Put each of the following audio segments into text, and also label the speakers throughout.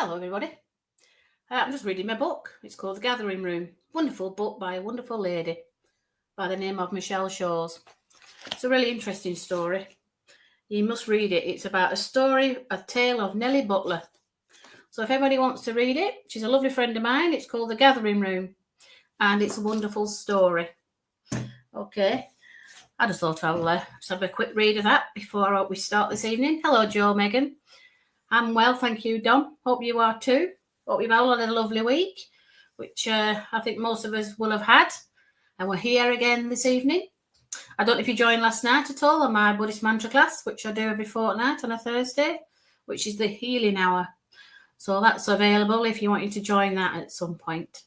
Speaker 1: Hello everybody. I'm just reading my book. It's called The Gathering Room. Wonderful book by a wonderful lady by the name of Michelle Shaw's. It's a really interesting story. You must read it. It's about a tale of Nellie Butler. So if anybody wants to read it, she's a lovely friend of mine. It's called The Gathering Room and it's a wonderful story. Okay. I just thought I'll just have a quick read of that before we start this evening. Hello, Joe, Megan. I'm well, thank you, Dom. Hope you are too. Hope you've all had a lovely week, which I think most of us will have had. And we're here again this evening. I don't know if you joined last night at all on my Buddhist mantra class, which I do every fortnight on a Thursday, which is the healing hour. So that's available if you wanted to join that at some point.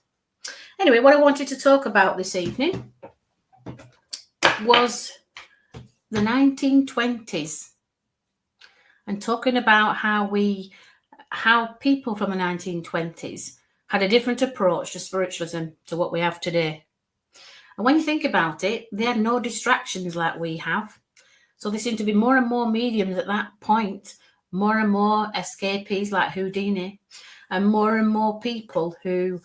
Speaker 1: Anyway, what I wanted to talk about this evening was the 1920s. And talking about how people from the 1920s had a different approach to spiritualism to what we have today. And when you think about it, they had no distractions like we have. So there seemed to be more and more mediums at that point, more and more escapees like Houdini, and more people who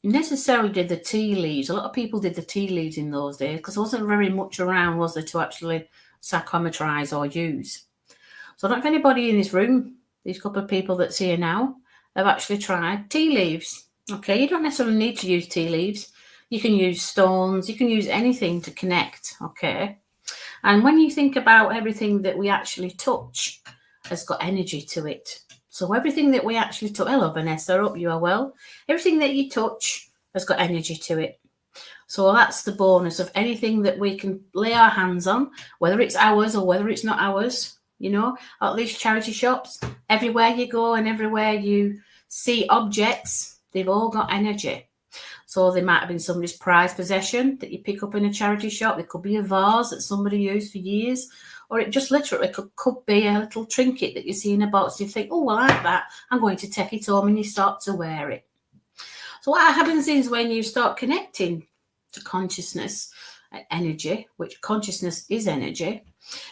Speaker 1: necessarily did the tea leaves. A lot of people did the tea leaves in those days because there wasn't very much around, was there, to actually psychometrize or use. So I don't know if anybody in this room, these couple of people that's here now, have actually tried tea leaves. Okay, you don't necessarily need to use tea leaves. You can use stones. You can use anything to connect, okay? And when you think about everything that we actually touch has got energy to it. So everything that we actually touch, hello Vanessa, I hope you are well. Everything that you touch has got energy to it. So that's the bonus of anything that we can lay our hands on, whether it's ours or whether it's not ours. You know, at these charity shops, everywhere you go and everywhere you see objects, they've all got energy. So they might have been somebody's prized possession that you pick up in a charity shop. It could be a vase that somebody used for years, or it just literally could be a little trinket that you see in a box. You think, oh, I like that. I'm going to take it home, and you start to wear it. So what happens is when you start connecting to consciousness and energy, which consciousness is energy,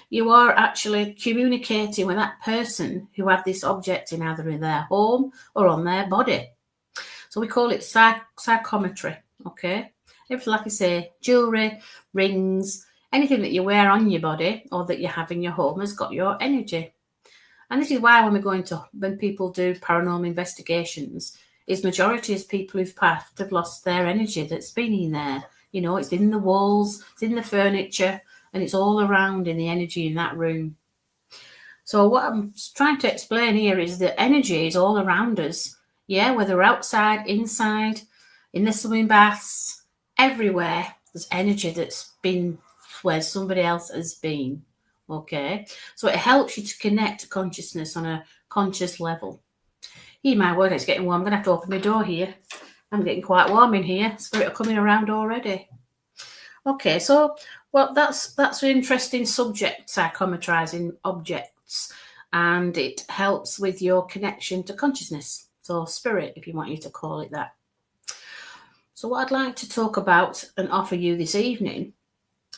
Speaker 1: you are actually communicating with that person who had this object in either in their home or on their body. So we call it psychometry, okay? Everything, like I say, jewellery, rings, anything that you wear on your body or that you have in your home has got your energy. And this is why when people do paranormal investigations, is majority is people who've passed have lost their energy that's been in there. You know, it's in the walls, it's in the furniture, and it's all around in the energy in that room. So what I'm trying to explain here is that energy is all around us. Yeah, whether outside, inside, in the swimming baths, everywhere, there's energy that's been where somebody else has been. Okay, so it helps you to connect to consciousness on a conscious level. My word, it's getting warm. I'm going to have to open my door here. I'm getting quite warm in here. Spirit are coming around already. Okay, so well, that's an interesting subject, psychometrizing objects, and it helps with your connection to consciousness, so spirit, if you want you to call it that. So what I'd like to talk about and offer you this evening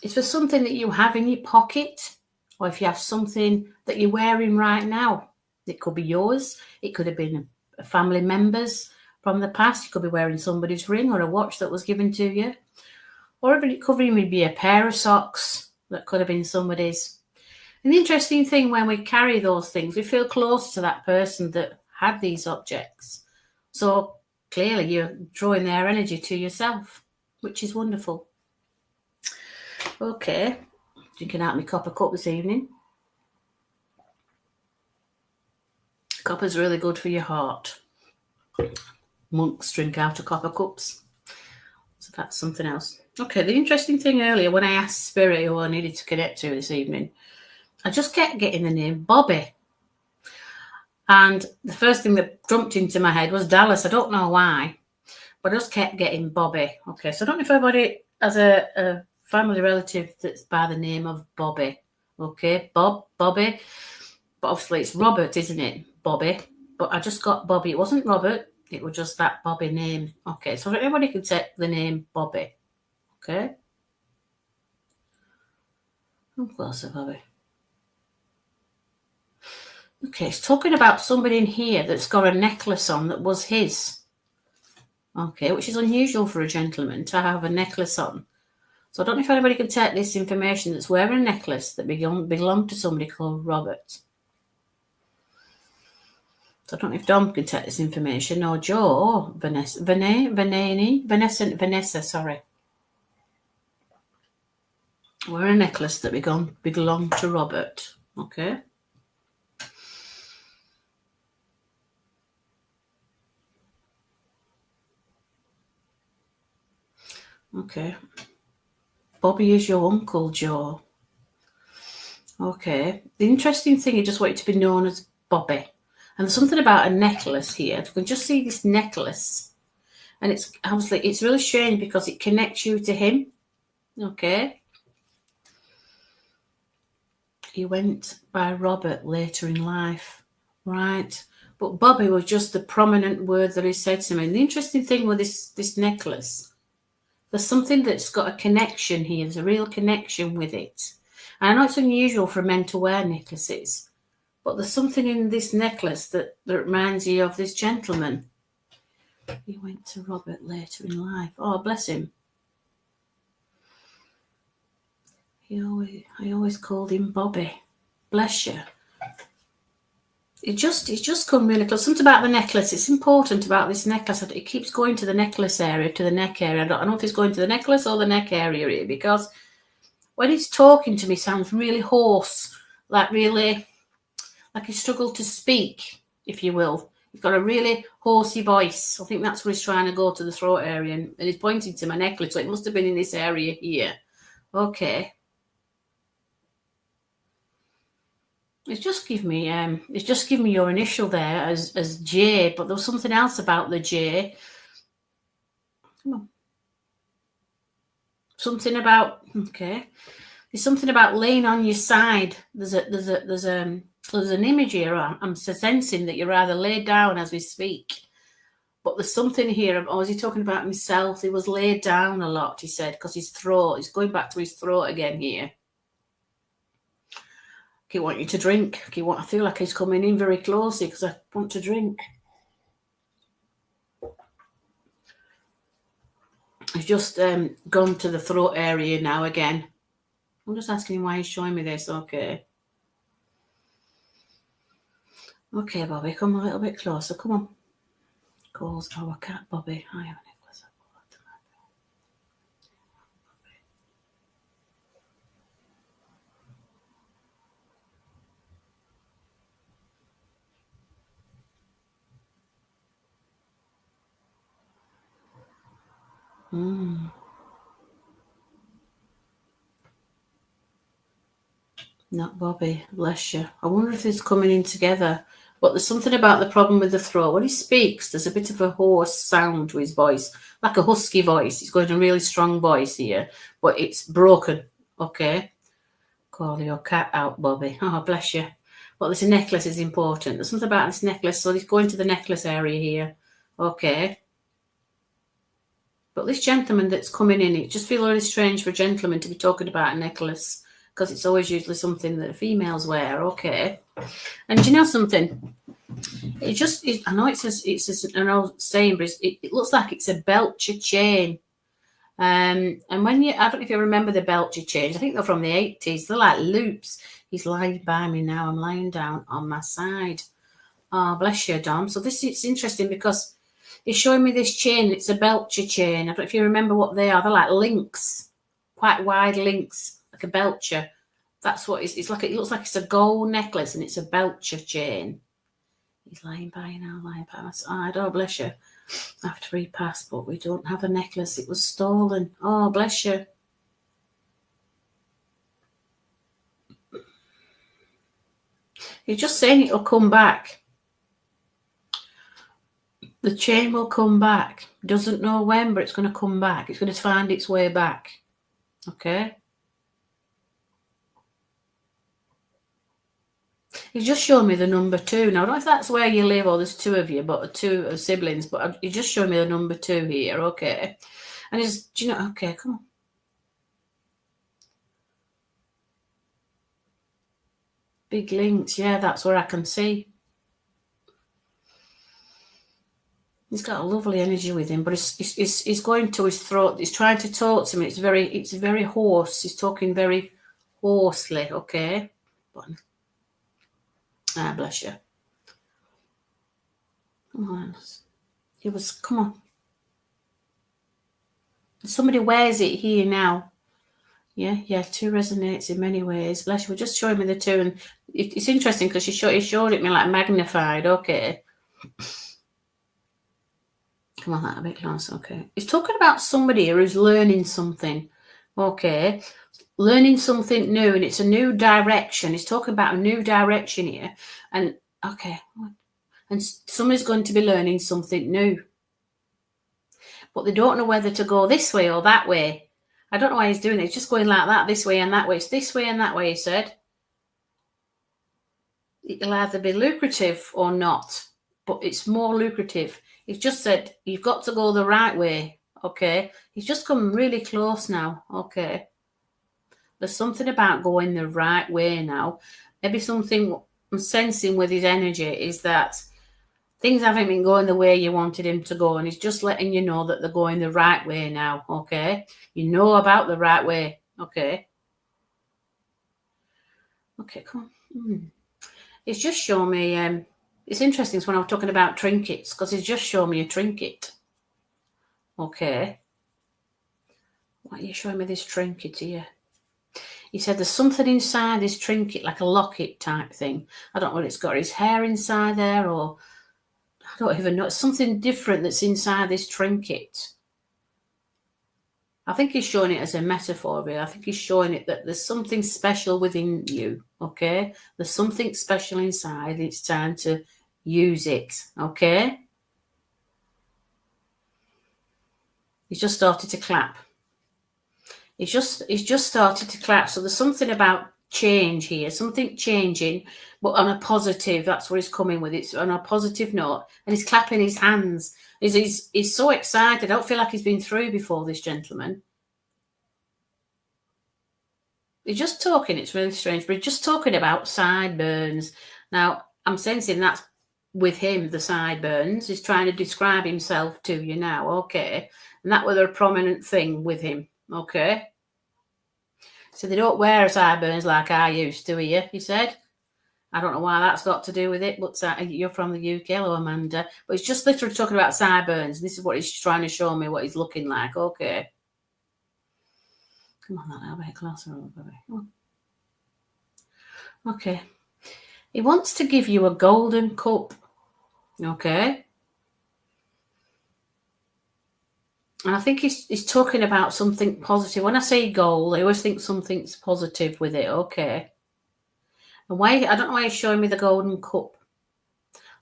Speaker 1: is for something that you have in your pocket, or if you have something that you're wearing right now. It could be yours, it could have been a family member's from the past, you could be wearing somebody's ring or a watch that was given to you. Or even it could even be a pair of socks that could have been somebody's. And the interesting thing, when we carry those things, we feel close to that person that had these objects. So clearly you're drawing their energy to yourself, which is wonderful. Okay, drinking out my copper cup this evening. Copper's really good for your heart. Monks drink out of copper cups. So that's something else. Okay, the interesting thing earlier, when I asked Spirit who I needed to connect to this evening, I just kept getting the name Bobby. And the first thing that jumped into my head was Dallas. I don't know why, but I just kept getting Bobby. Okay, so I don't know if everybody has a family relative that's by the name of Bobby. Okay, Bobby. But obviously it's Robert, isn't it? Bobby. But I just got Bobby. It wasn't Robert. It was just that Bobby name. Okay, so everybody can take the name Bobby. Okay. I'm closer, Bobby. Okay, it's talking about somebody in here that's got a necklace on that was his. Okay, which is unusual for a gentleman to have a necklace on. So I don't know if anybody can take this information that's wearing a necklace that belonged to somebody called Robert. So I don't know if Dom can take this information, or Joe, or Vanessa, sorry. Wearing a necklace that belonged to Robert. Okay. Okay. Bobby is your uncle, Joe. Okay. The interesting thing, you just want it to be known as Bobby. And there's something about a necklace here. You can just see this necklace. And it's obviously, it's really strange because it connects you to him. Okay. He went by Robert later in life. Right. But Bobby was just the prominent word that he said to me. And the interesting thing with this necklace, there's something that's got a connection here. There's a real connection with it. And I know it's unusual for men to wear necklaces, but there's something in this necklace that reminds you of this gentleman. He went to Robert later in life. Oh, bless him. I always called him Bobby. Bless you. It's just come really close. Something about the necklace. It's important about this necklace. It keeps going to the necklace area, to the neck area. I don't know if it's going to the necklace or the neck area here, because when he's talking to me, it sounds really hoarse, like he struggled to speak, if you will. He's got a really horsey voice. I think that's where he's trying to go, to the throat area, and he's pointing to my necklace, so it must have been in this area here. Okay. It's just give me your initial there as J, but there was something else about the J. Come on. Something about, okay. There's something about laying on your side. There's an image here. I'm sensing that you're either laid down as we speak, but there's something here. Or was he talking about himself? He was laid down a lot, he said, because his throat, he's going back to his throat again here. I want you to drink. I feel like he's coming in very closely because I want to drink. He's just gone to the throat area now again. I'm just asking him why he's showing me this. Okay. Okay, Bobby, come a little bit closer. Come on. Calls our cat, Bobby. I have a necklace. Not Bobby, bless you. I wonder if it's coming in together. But there's something about the problem with the throat. When he speaks, there's a bit of a hoarse sound to his voice, like a husky voice. He's got a really strong voice here, but it's broken. Okay. Call your cat out, Bobby. Oh, bless you. But this necklace is important. There's something about this necklace. So he's going to the necklace area here. Okay. But this gentleman that's coming in, it just feels really strange for a gentleman to be talking about a necklace, because it's always usually something that females wear. Okay. And do you know something? I know it's an old saying, but it looks like it's a Belcher chain. And when I don't know if you remember the Belcher chains. I think they're from the 80s. They're like loops. He's lying by me now. I'm lying down on my side. Oh, bless you, Dom. So it's interesting because he's showing me this chain. It's a Belcher chain. I don't know if you remember what they are. They're like links, quite wide links, like a Belcher. That's what it's like. It looks like it's a gold necklace, and it's a Belcher chain. He's lying by my side. Oh, bless you. After he passed, but we don't have a necklace. It was stolen. Oh, bless you. He's just saying it'll come back. The chain will come back. Doesn't know when, but it's going to come back. It's going to find its way back. Okay. He's just showing me the number 2. Now, I don't know if that's where you live or there's 2 of you, but 2 siblings, but he's just showing me the number 2 here. Okay. And do you know, okay, come on. Big links, yeah, that's where I can see. He's got a lovely energy with him, but he's going to his throat. He's trying to talk to me. It's very hoarse. He's talking very hoarsely, okay? Ah, bless you. Come on. Come on. Somebody wears it here now. Yeah, 2 resonates in many ways. Bless you. We're just showing me the 2, and it's interesting because he showed it me like magnified, okay? Come on, that a bit closer, okay. He's talking about somebody here who's learning something, okay? Learning something new, and it's a new direction. He's talking about a new direction here, and okay, and somebody's going to be learning something new, but they don't know whether to go this way or that way. I don't know why he's doing it. He's just going like that, this way and that way. It's this way and that way, he said. It'll either be lucrative or not, but it's more lucrative. He's just said, you've got to go the right way, okay? He's just come really close now, okay? There's something about going the right way now. Maybe something I'm sensing with his energy is that things haven't been going the way you wanted him to go, and he's just letting you know that they're going the right way now, okay? You know about the right way, okay? Okay, come on. It's just showing me, it's interesting when I was talking about trinkets, because he's just shown me a trinket, okay? Why are you showing me this trinket here? He said there's something inside this trinket, like a locket type thing. I don't know what it's got. His hair inside there, or I don't even know. It's something different that's inside this trinket. I think he's showing it as a metaphor, really. I think he's showing it that there's something special within you, okay? There's something special inside, and it's time to use it, okay? He's just started to clap. He's just started to clap. So there's something about change here, something changing, but on a positive. That's where he's coming with. It's on a positive note, and he's clapping his hands. He's so excited. I don't feel like he's been through before, this gentleman. He's just talking. It's really strange, but he's just talking about sideburns. Now, I'm sensing that's with him, the sideburns. He's trying to describe himself to you now, okay? And that was a prominent thing with him, okay? So they don't wear sideburns like I used to here, he said. I don't know why that's got to do with it, but you're from the UK, hello, Amanda. But he's just literally talking about sideburns. This is what he's trying to show me, what he's looking like, okay? Come on, that little bit closer, baby. Come on. Okay. He wants to give you a golden cup, okay? And I think he's talking about something positive. When I say gold, I always think something's positive with it, okay? And why, I don't know why he's showing me the golden cup.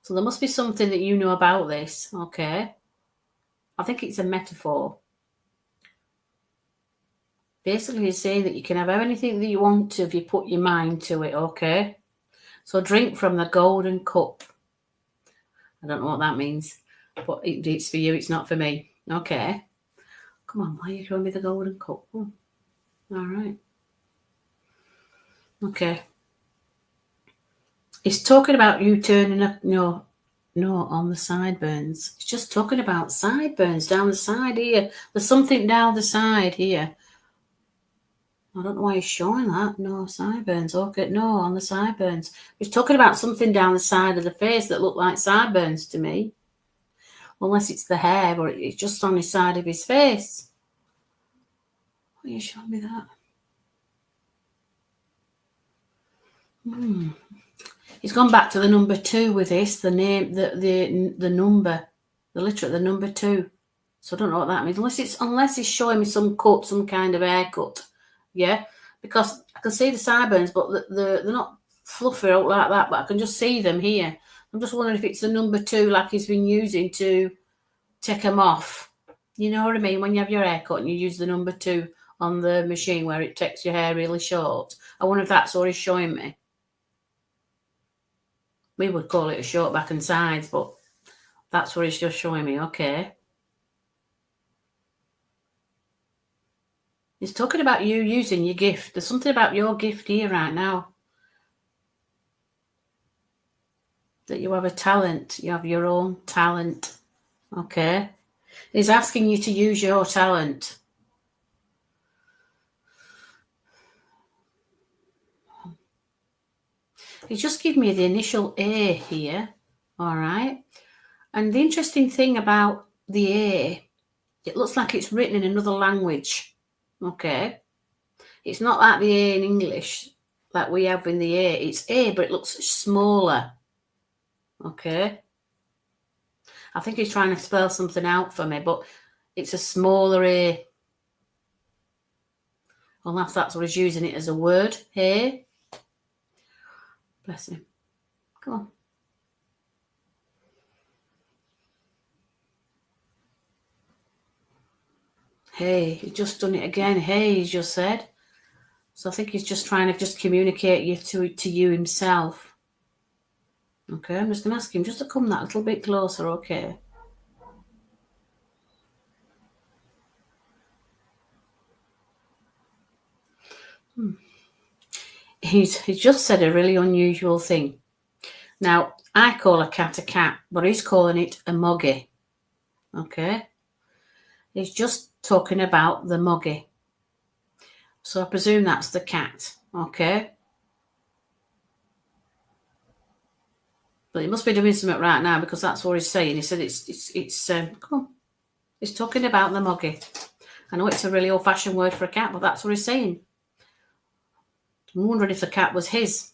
Speaker 1: So there must be something that you know about this, okay? I think it's a metaphor. Basically, he's saying that you can have anything that you want to if you put your mind to it, okay? So drink from the golden cup. I don't know what that means, but it's for you, it's not for me. Okay. Come on, why are you showing me the golden cup? Oh, all right. Okay. He's talking about you turning up, no, on the sideburns. He's just talking about sideburns down the side here. There's something down the side here. I don't know why he's showing that. No, sideburns. Okay, no, on the sideburns. He's talking about something down the side of the face that look like sideburns to me. Unless it's the hair, but it's just on the side of his face. Why are you showing me that? He's gone back to the number 2 with this, the name, the number, the letter, the number 2. So I don't know what that means. Unless he's showing me some cut, some kind of haircut. Yeah, because I can see the sideburns, but they're not fluffy out like that, but I can just see them here. I'm just wondering if it's the number 2 like he's been using to take them off. You know what I mean? When you have your hair cut and you use the number 2 on the machine where it takes your hair really short. I wonder if that's what he's showing me. We would call it a short back and sides, but that's what he's just showing me. Okay. He's talking about you using your gift. There's something about your gift here right now. that you have a talent. You have your own talent. Okay? He's asking you to use your talent. He's just given me the initial A here. All right? And the interesting thing about the A, it looks like it's written in another language. Okay? It's not like the A in English like we have in the A. It's A, but it looks smaller. Okay? I think he's trying to spell something out for me, but it's a smaller A. Unless that's what he's using it as a word. Hey. Bless him. Come on. Hey, he's just done it again. Hey, he's just said. So I think he's just trying to just communicate you to you himself. Okay, I'm just going to ask him just to come that little bit closer, okay? He's just said a really unusual thing. Now, I call a cat, but he's calling it a moggy. Okay? He's just talking about the moggy. So I presume that's the cat. Okay? But he must be doing something right now because that's what he's saying. He said it's come on. He's talking about the moggy. I know it's a really old-fashioned word for a cat, but that's what he's saying. I'm wondering if the cat was his.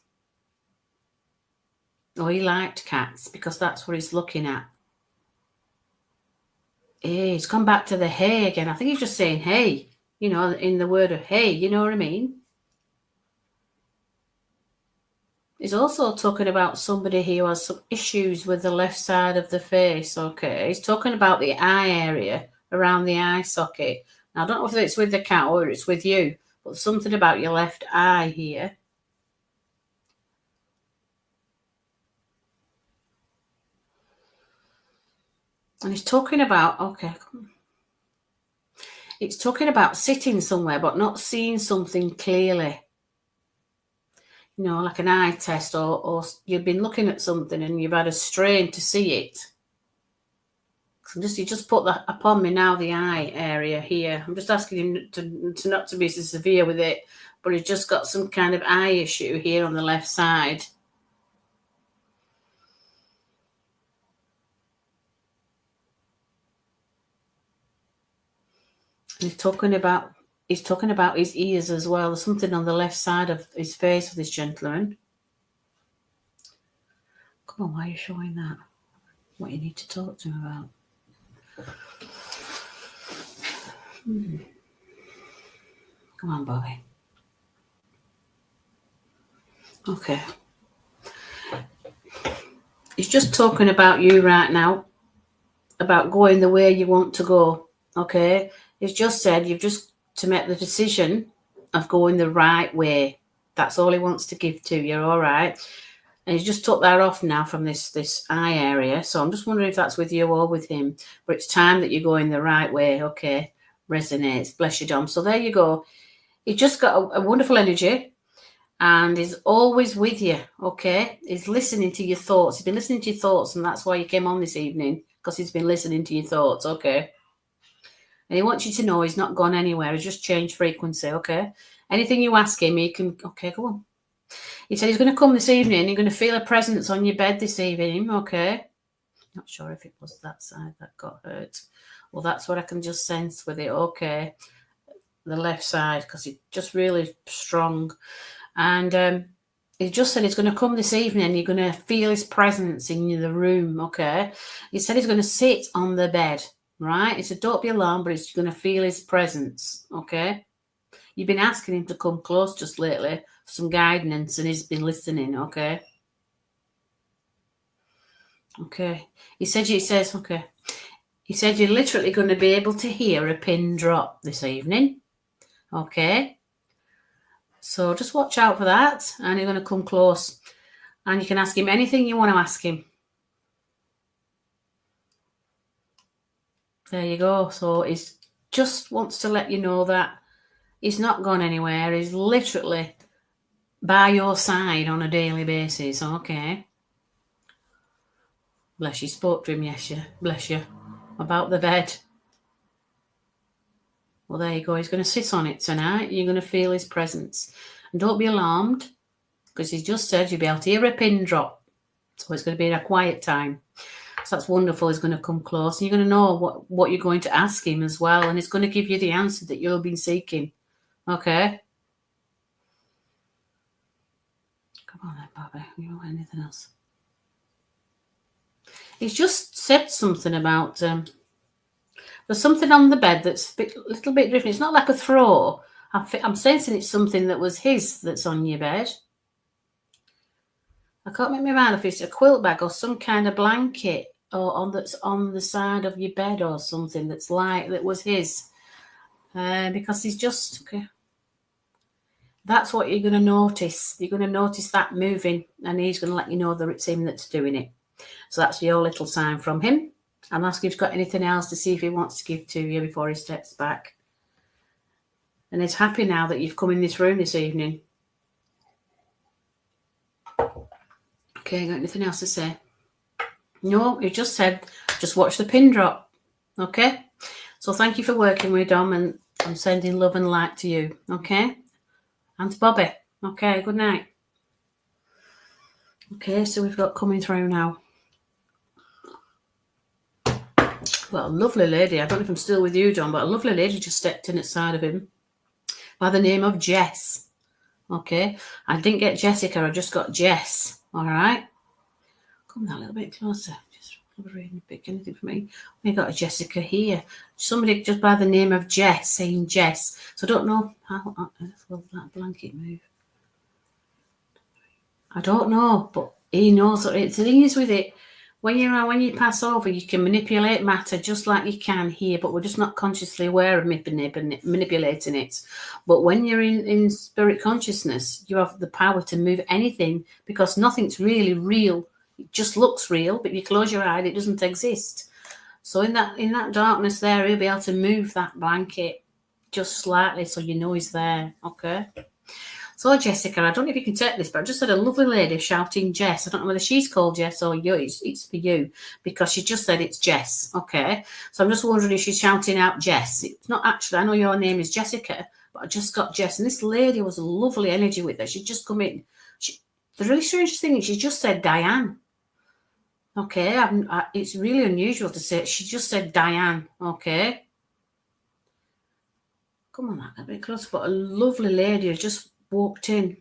Speaker 1: Or he liked cats because that's what he's looking at. Hey, he's come back to the hey again. I think he's just saying hey, you know, in the word of hey, you know what I mean? He's also talking about somebody who has some issues with the left side of the face, okay? He's talking about the eye area, around the eye socket. Now, I don't know if it's with the cat or it's with you, but something about your left eye here. And he's talking about, okay, it's talking about sitting somewhere but not seeing something clearly. You know, like an eye test, or you've been looking at something and you've had a strain to see it. So you just put that upon me now, the eye area here. I'm just asking him to not to be so severe with it, but he's just got some kind of eye issue here on the left side. And he's talking about his ears as well. There's something on the left side of his face with this gentleman. Come on, why are you showing that? What you need to talk to him about. Come on, Bobby. Okay. He's just talking about you right now, about going the way you want to go. Okay. He's just said you've just to make the decision of going the right way. That's all he wants to give to you. All right. And he's just took that off now from this eye area. So I'm just wondering if that's with you or with him. But it's time that you're going the right way. Okay. Resonates. Bless you, Dom. So there you go. He's just got a wonderful energy and is always with you. Okay. He's listening to your thoughts. He's been listening to your thoughts, and that's why you came on this evening, because he's been listening to your thoughts. Okay. And he wants you to know he's not gone anywhere. He's just changed frequency. Okay. Anything you ask him, he can. Okay, go on. He said he's going to come this evening. You're going to feel a presence on your bed this evening. Okay. Not sure if it was that side that got hurt. Well, that's what I can just sense with it. Okay. The left side, because it's just really strong. And he just said he's going to come this evening. You're going to feel his presence in the room. Okay. He said he's going to sit on the bed. Right. He said, don't be alarmed, but he's going to feel his presence. Okay. You've been asking him to come close just lately for some guidance, and he's been listening. Okay. Okay. He said you're literally going to be able to hear a pin drop this evening. Okay. So just watch out for that, and you're going to come close, and you can ask him anything you want to ask him. There you go. So he just wants to let you know that he's not gone anywhere. He's literally by your side on a daily basis. Okay. Bless you. Spoke to him, yes, yeah. Bless you. About the bed. Well, there you go. He's going to sit on it tonight. You're going to feel his presence. And don't be alarmed, because he's just said you'll be able to hear a pin drop. So it's going to be in a quiet time. So that's wonderful. He's going to come close. And you're going to know what you're going to ask him as well. And he's going to give you the answer that you've been seeking. Okay? Come on then, Bobby. You don't want anything else? He's just said something about... there's something on the bed that's a little bit different. It's not like a throw. I'm sensing it's something that was his that's on your bed. I can't make my mind if it's a quilt bag or some kind of blanket or that's on the side of your bed or something that's like that was his. Because he's just... Okay. That's what you're going to notice. You're going to notice that moving, and he's going to let you know that it's him that's doing it. So that's your little sign from him. I'll ask if he's got anything else to see if he wants to give to you before he steps back. And he's happy now that you've come in this room this evening. Okay, got anything else to say? No, he just said, just watch the pin drop. Okay? So thank you for working with Dom, and I'm sending love and light to you. Okay? And to Bobby. Okay, good night. Okay, so we've got coming through now. Well, a lovely lady. I don't know if I'm still with you, John, but a lovely lady just stepped in at the side of him by the name of Jess. Okay, I didn't get Jessica, I just got Jess. All right, come that a little bit closer. Just reading, pick anything for me. We got a Jessica here. Somebody just by the name of Jess saying Jess. So I don't know how will that blanket move. I don't know, but he knows what the thing is with it. When you pass over, you can manipulate matter just like you can here, but we're just not consciously aware of manipulating it. But when you're in spirit consciousness, you have the power to move anything because nothing's really real. It just looks real, but you close your eye, it doesn't exist. So in that darkness there, he'll be able to move that blanket just slightly so you know he's there. Okay. So, Jessica, I don't know if you can take this, but I just had a lovely lady shouting Jess. I don't know whether she's called Jess or you. It's for you because she just said it's Jess. Okay. So I'm just wondering if she's shouting out Jess. It's not actually, I know your name is Jessica, but I just got Jess. And this lady was a lovely energy with her. She'd just come in. The really strange thing is she just said Diane. Okay. It's really unusual to say. She just said Diane. Okay. Come on, that a bit closer. But a lovely lady who just walked in.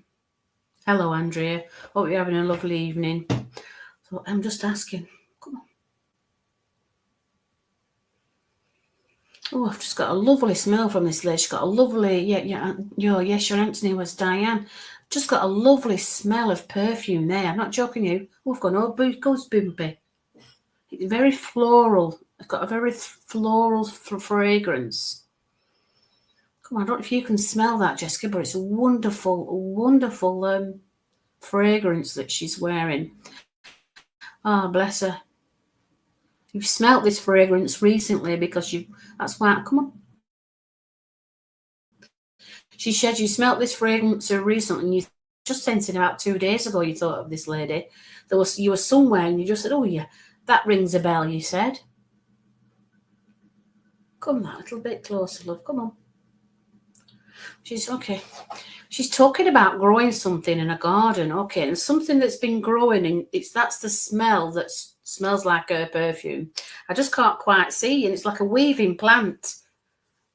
Speaker 1: Hello, Andrea. Hope you're having a lovely evening. So I'm just asking. Come on. Oh, I've just got a lovely smell from this lady. She's got a lovely, yes, your aunt's name was Diane. Just got a lovely smell of perfume there. I'm not joking you. Oh, I've got no goes boopy. It's very floral. It's got a very floral fragrance. I don't know if you can smell that, Jessica, but it's a wonderful, wonderful fragrance that she's wearing. Oh, bless her. You've smelt this fragrance recently because that's why, come on. She said you smelt this fragrance recently and you just sensing about 2 days ago you thought of this lady. You were somewhere and you just said, oh yeah, that rings a bell, you said. Come that little bit closer, love, come on. She's okay. She's talking about growing something in a garden, okay, and something that's been growing, and that's the smell that smells like her perfume. I just can't quite see, and it's like a weaving plant,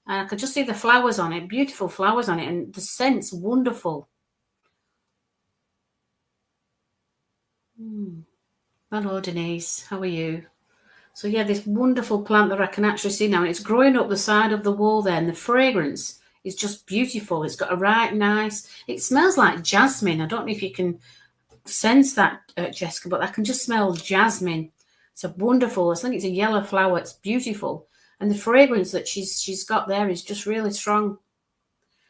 Speaker 1: and I could just see the flowers on it, beautiful flowers on it, and the scent's wonderful. Hello, Denise. How are you? So yeah, this wonderful plant that I can actually see now, and it's growing up the side of the wall there, and the fragrance is just beautiful. It's got a right nice, it smells like jasmine. I don't know if you can sense that, Jessica, but I can just smell jasmine. It's a wonderful, I think it's a yellow flower. It's beautiful. And the fragrance that she's got there is just really strong.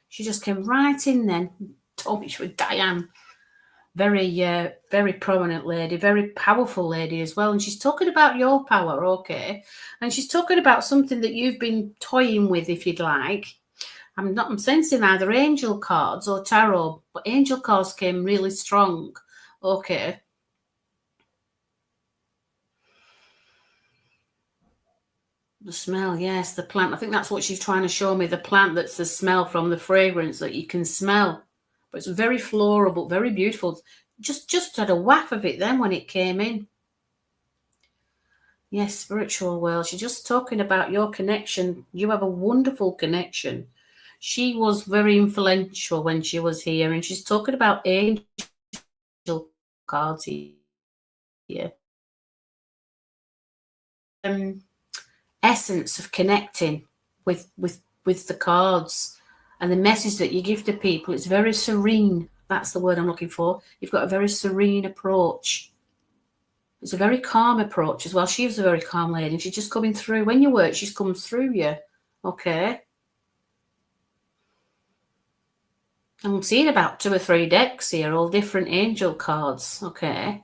Speaker 1: She just came right in then, told me she was Diane. Very prominent lady, very powerful lady as well. And she's talking about your power, okay? And she's talking about something that you've been toying with, if you'd like. I'm sensing either angel cards or tarot, but angel cards came really strong. Okay. The smell, yes, the plant. I think that's what she's trying to show me, the plant that's the smell from the fragrance that you can smell. But it's very floral, but very beautiful. Just had a whiff of it then when it came in. Yes, spiritual world. She's just talking about your connection. You have a wonderful connection. She was very influential when she was here, and she's talking about angel cards here. Essence of connecting with the cards and the message that you give to people. It's very serene. That's the word I'm looking for. You've got a very serene approach. It's a very calm approach as well. She was a very calm lady, and she's just coming through. When you work, she's come through you. Okay. I'm seeing about 2 or 3 decks here, all different angel cards. Okay.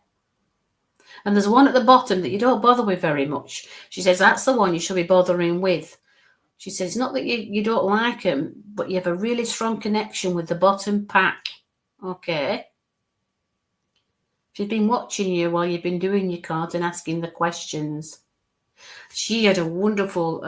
Speaker 1: And there's one at the bottom that you don't bother with very much. She says that's the one you should be bothering with. She says not that you don't like them, but you have a really strong connection with the bottom pack. Okay. She's been watching you while you've been doing your cards and asking the questions. She had a wonderful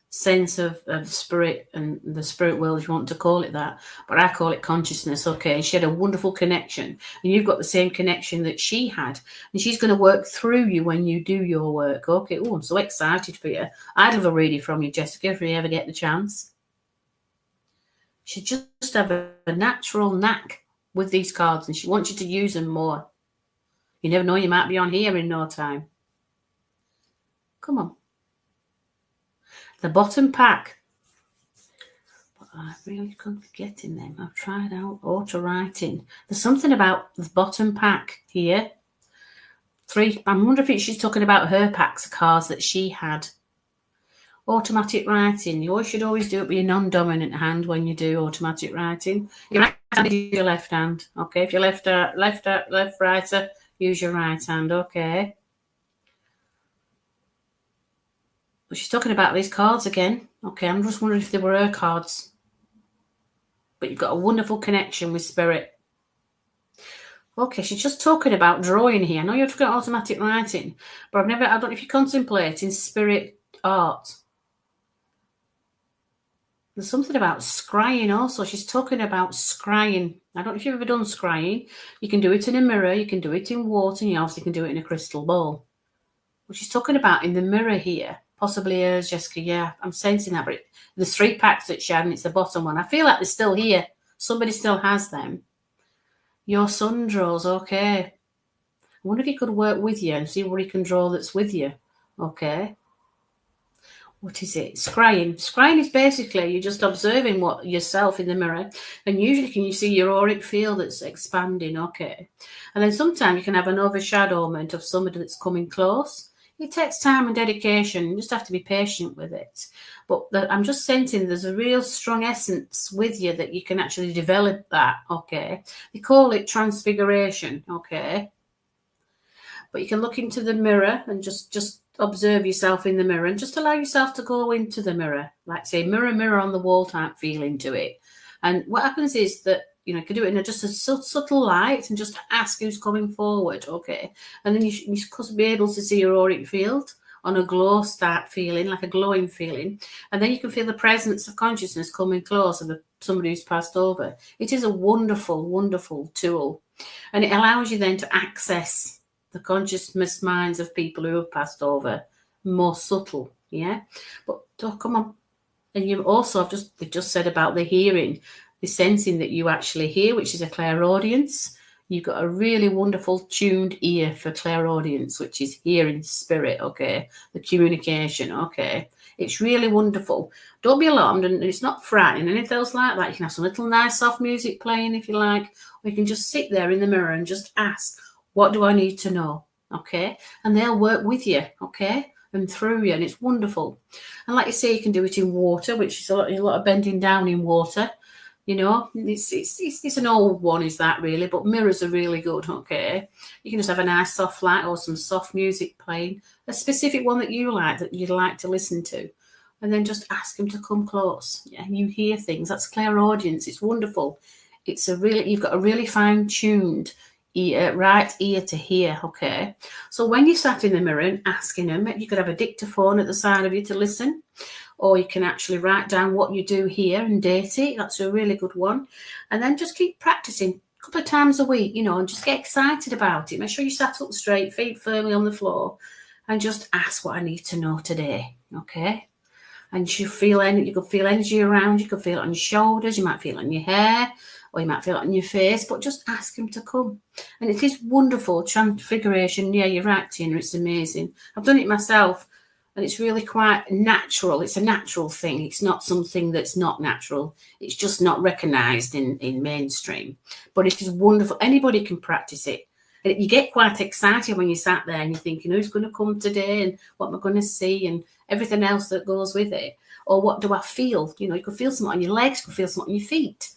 Speaker 1: sense of spirit and the spirit world, if you want to call it that, but I call it consciousness. Okay, she had a wonderful connection, and you've got the same connection that she had, and she's going to work through you when you do your work. Okay. Oh, I'm so excited for you. I'd love a reading from you, Jessica, if you ever get the chance. She just have a natural knack with these cards, and she wants you to use them more. You never know, you might be on here in no time. Come on. The bottom pack. But I really couldn't get in them. I've tried out auto writing. There's something about the bottom pack here. 3. I wonder if she's talking about her packs of cards that she had. Automatic writing. You should always do it with your non-dominant hand when you do automatic writing. Your right hand is your left hand. Okay. If you're left writer, use your right hand. Okay. But she's talking about these cards again. Okay, I'm just wondering if they were her cards. But you've got a wonderful connection with spirit. Okay, she's just talking about drawing here. I know you're talking about automatic writing, but I don't know if you're contemplating spirit art. There's something about scrying also. She's talking about scrying. I don't know if you've ever done scrying. You can do it in a mirror, you can do it in water, and you also can do it in a crystal ball. What she's talking about in the mirror here, possibly hers, Jessica, yeah, I'm sensing that, but there's 3 packs that she had, and it's the bottom one. I feel like they're still here. Somebody still has them. Your son draws, okay. I wonder if he could work with you and see what he can draw that's with you. Okay. What is it? Scrying. Scrying is basically you're just observing what yourself in the mirror, and usually can you see your auric field that's expanding. Okay. And then sometimes you can have an overshadowment of somebody that's coming close. It takes time and dedication. You just have to be patient with it. But I'm just sensing there's a real strong essence with you that you can actually develop that. Okay. They call it transfiguration. Okay. But you can look into the mirror and just observe yourself in the mirror and just allow yourself to go into the mirror. Like say mirror, mirror on the wall type feeling to it. And what happens is that, you can do it in just a subtle light and just ask who's coming forward, okay? And then you could be able to see your auric field on a glow start feeling, like a glowing feeling. And then you can feel the presence of consciousness coming close of somebody who's passed over. It is a wonderful, wonderful tool. And it allows you then to access the consciousness minds of people who have passed over, more subtle, yeah? But come on. And you also they've just said about the hearing, the sensing that you actually hear, which is a clairaudience. You've got a really wonderful tuned ear for clairaudience, which is hearing spirit, okay? The communication, okay? It's really wonderful. Don't be alarmed, and it's not frightening. Anything else like that, you can have some little nice soft music playing if you like, or you can just sit there in the mirror and just ask, what do I need to know, okay? And they'll work with you, okay? And through you, and it's wonderful. And like you say, you can do it in water, which is a lot of bending down in water. It's an old one, is that really? But mirrors are really good, okay? You can just have a nice soft light or some soft music playing, a specific one that you like, that you'd like to listen to, and then just ask them to come close. Yeah, you hear things. That's clairaudience. It's wonderful. You've got a really fine-tuned right ear to hear, okay? So when you sat in the mirror and asking them, you could have a dictaphone at the side of you to listen, or you can actually write down what you do here and date it. That's a really good one. And then just keep practicing a couple of times a week, and just get excited about it. Make sure you sat up straight, feet firmly on the floor, and just ask what I need to know today, okay? And you could feel energy around, you could feel it on your shoulders, you might feel it on your hair, or you might feel it on your face, but just ask him to come. And it is wonderful, transfiguration. Yeah, you're right, Tina, it's amazing. I've done it myself, and it's really quite natural. It's a natural thing. It's not something that's not natural. It's just not recognised in mainstream. But it is wonderful. Anybody can practice it. And you get quite excited when you sat there and you're thinking, who's going to come today and what am I going to see and everything else that goes with it. Or what do I feel? You could feel something on your legs, you could feel something on your feet.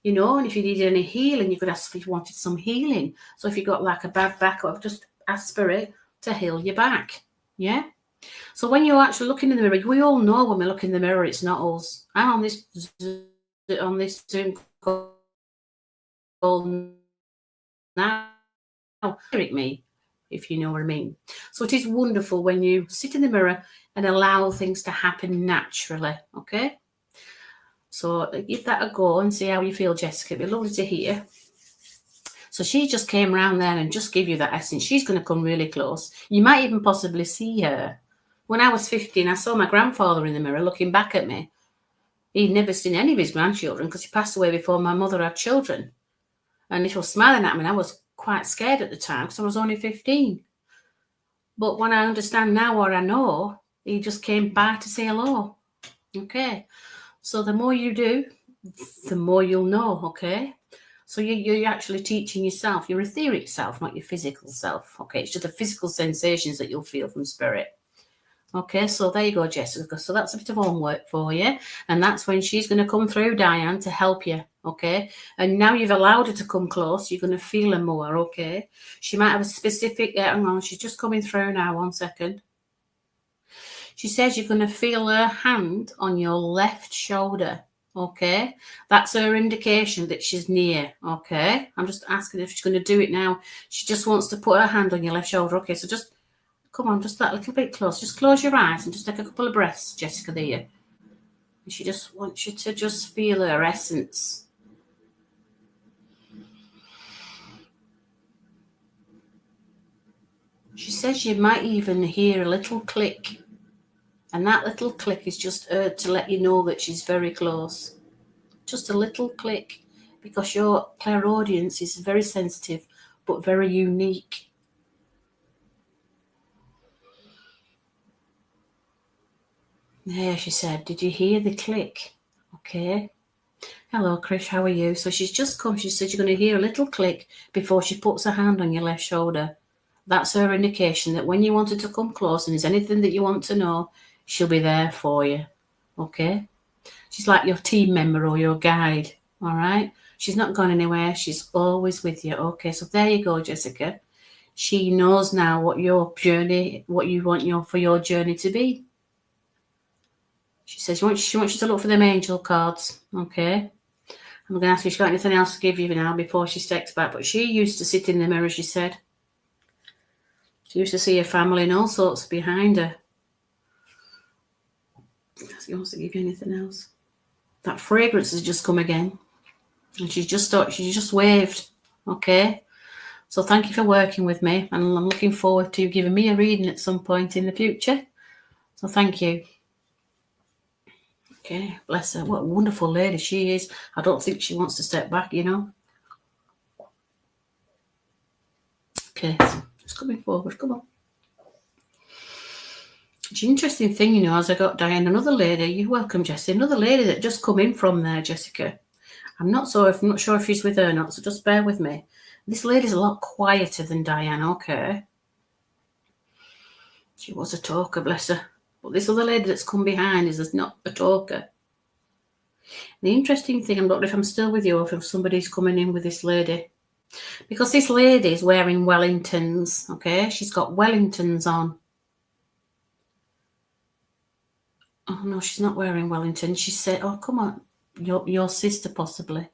Speaker 1: And if you needed any healing, you could ask if you wanted some healing. So if you got like a bad back, or just ask Spirit to heal your back. Yeah. So when you're actually looking in the mirror, we all know when we look in the mirror, it's not us. I'm on this Zoom call now. Me, if you know what I mean. So it is wonderful when you sit in the mirror and allow things to happen naturally. Okay. So give that a go and see how you feel, Jessica. It'd be lovely to hear. So she just came around there and just give you that essence. She's going to come really close. You might even possibly see her. When I was 15, I saw my grandfather in the mirror looking back at me. He'd never seen any of his grandchildren because he passed away before my mother had children. And he was smiling at me, and I was quite scared at the time because I was only 15. But when I understand now what I know, he just came by to say hello. Okay. So the more you do, the more you'll know, okay? So you're actually teaching yourself, your etheric self, not your physical self, okay? It's just the physical sensations that you'll feel from spirit. Okay, so there you go, Jessica. So that's a bit of homework for you. And that's when she's going to come through, Diane, to help you, okay? And now you've allowed her to come close, you're going to feel her more, okay? She might have a specific, hang on, she's just coming through now, 1 second. She says you're going to feel her hand on your left shoulder, okay? That's her indication that she's near, okay? I'm just asking if she's going to do it now. She just wants to put her hand on your left shoulder, okay? So just, come on, just that little bit close. Just close your eyes and just take a couple of breaths, Jessica, there. And she just wants you to just feel her essence. She says you might even hear a little click. And that little click is just her to let you know that she's very close. Just a little click, because your clairaudience is very sensitive, but very unique. There, she said, did you hear the click? Okay. Hello, Krish, how are you? So she's just come. She said you're going to hear a little click before she puts her hand on your left shoulder. That's her indication that when you want her to come close and there's anything that you want to know, she'll be there for you, okay? She's like your team member or your guide, all right? She's not gone anywhere. She's always with you, okay? So there you go, Jessica. She knows now what your journey, what you want for your journey to be. She says she wants you to look for them angel cards, okay? I'm going to ask if she's got anything else to give you now before she steps back. But she used to sit in the mirror, she said. She used to see her family and all sorts behind her. She wants to give you anything else. That fragrance has just come again. And she just waved. Okay. So thank you for working with me. And I'm looking forward to you giving me a reading at some point in the future. So thank you. Okay. Bless her. What a wonderful lady she is. I don't think she wants to step back, you know. Okay. So just coming forward. Come on. It's an interesting thing, you know, as I got Diane, another lady, you're welcome, Jessie, another lady that just come in from there, Jessica. I'm not sure if she's with her or not, so just bear with me. This lady's a lot quieter than Diane, okay? She was a talker, bless her. But this other lady that's come behind is not a talker. The interesting thing, I'm not sure if I'm still with you or if somebody's coming in with this lady. Because this lady is wearing Wellingtons, okay? She's got Wellingtons on. Oh, no, she's not wearing Wellington. She said, oh, come on, your sister possibly.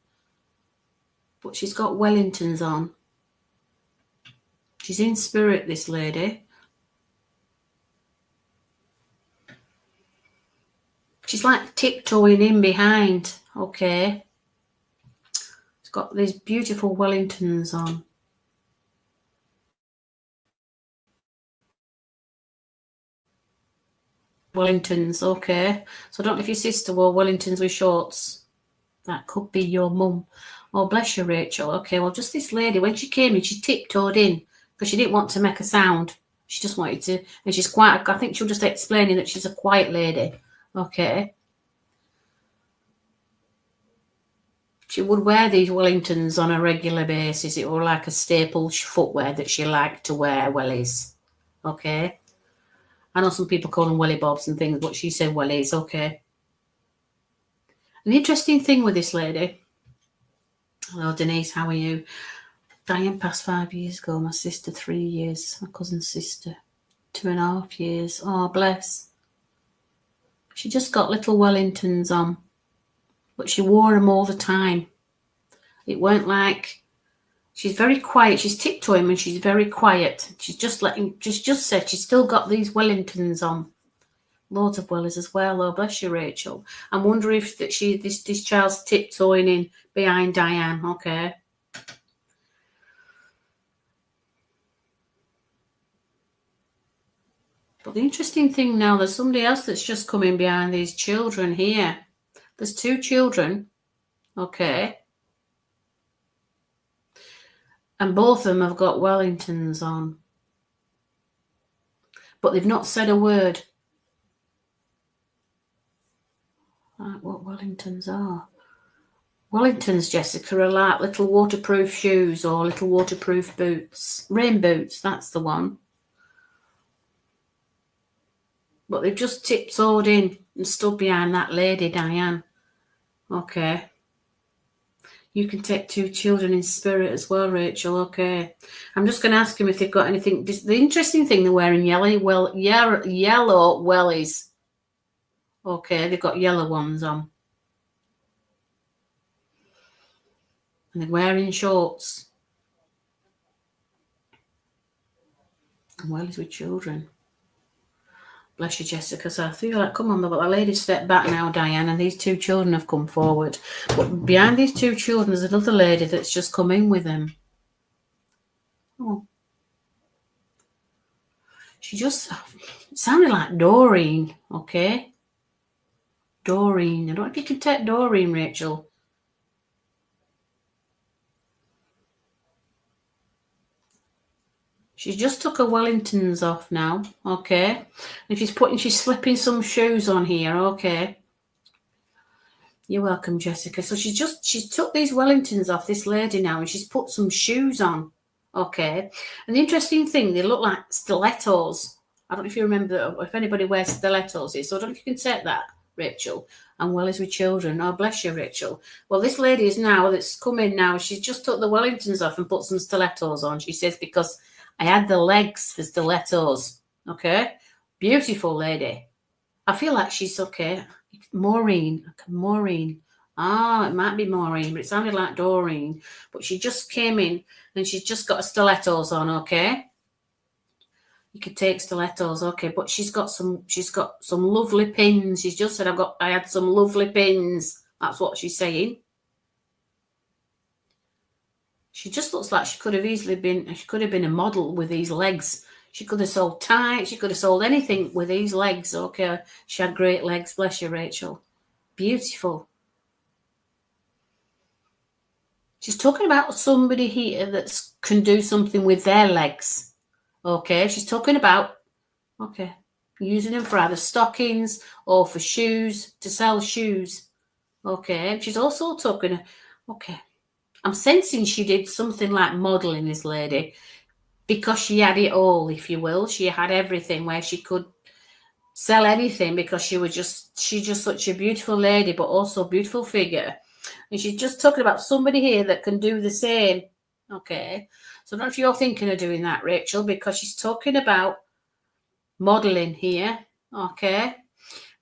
Speaker 1: But she's got Wellingtons on. She's in spirit, this lady. She's like tiptoeing in behind, okay? She's got these beautiful Wellingtons on. Wellingtons, okay. So I don't know if your sister wore Wellingtons with shorts. That could be your mum. Oh, bless you, Rachel. Okay, well, just this lady, when she came in, she tiptoed in because she didn't want to make a sound. She just wanted to, and she's quite, I think she was just explaining that she's a quiet lady. Okay. She would wear these Wellingtons on a regular basis. It were like a staple footwear that she liked to wear, wellies. Okay. I know some people call them welly bobs and things, but she said wellies. Okay. An interesting thing with this lady. Hello, Denise. How are you? Diane passed 5 years ago. My sister 3 years. My cousin's sister 2.5 years. Oh, bless. She just got little Wellingtons on, but she wore them all the time. It weren't like, she's very quiet. She's tiptoeing and she's very quiet. She's just just said she's still got these Wellingtons on. Loads of wellies as well. Oh, bless you, Rachel. I'm wondering if that this child's tiptoeing in behind Diane. Okay. But the interesting thing now, there's somebody else that's just coming behind these children here. There's 2 children. Okay. And both of them have got Wellingtons on. But they've not said a word. Like what Wellingtons are. Wellingtons, Jessica, are like little waterproof shoes or little waterproof boots. Rain boots, that's the one. But they've just tiptoed in and stood behind that lady, Diane. Okay. You can take 2 children in spirit as well, Rachel. Okay. I'm just going to ask them if they've got anything. The interesting thing, they're wearing yellow wellies. Okay, they've got yellow ones on. And they're wearing shorts. And wellies with children. Bless you, Jessica. So I feel like, come on, but that lady stepped back now, Diane, and these 2 children have come forward. But behind these 2 children, there's another lady that's just come in with them. Oh. She just sounded like Doreen, okay? Doreen. I don't know if you can take Doreen, Rachel. She just took her Wellingtons off now, okay? And she's slipping some shoes on here, okay? You're welcome, Jessica. So she's took these Wellingtons off, this lady now, and she's put some shoes on, okay? And the interesting thing, they look like stilettos. I don't know if you remember, if anybody wears stilettos here, so I don't know if you can take that, Rachel. And wellies with children. Oh, bless you, Rachel. Well, this lady is now, that's come in now, she's just took the Wellingtons off and put some stilettos on. She says, because I had the legs for stilettos. Okay. Beautiful lady. I feel like she's okay. Maureen. Ah, it might be Maureen, but it sounded like Doreen. But she just came in and she's just got stilettos on, okay? You could take stilettos, okay, but she's got some lovely pins. She's just said I had some lovely pins. That's what she's saying. She just looks like she could have been a model with these legs. She could have sold ties. She could have sold anything with these legs. Okay. She had great legs. Bless you, Rachel. Beautiful. She's talking about somebody here that can do something with their legs. Okay. She's talking about, okay, using them for either stockings or for shoes, to sell shoes. Okay. She's also talking, okay. I'm sensing she did something like modelling, this lady, because she had it all, if you will. She had everything where she could sell anything because she's just such a beautiful lady, but also a beautiful figure. And she's just talking about somebody here that can do the same. Okay. So I don't know if you're thinking of doing that, Rachel, because she's talking about modelling here. Okay.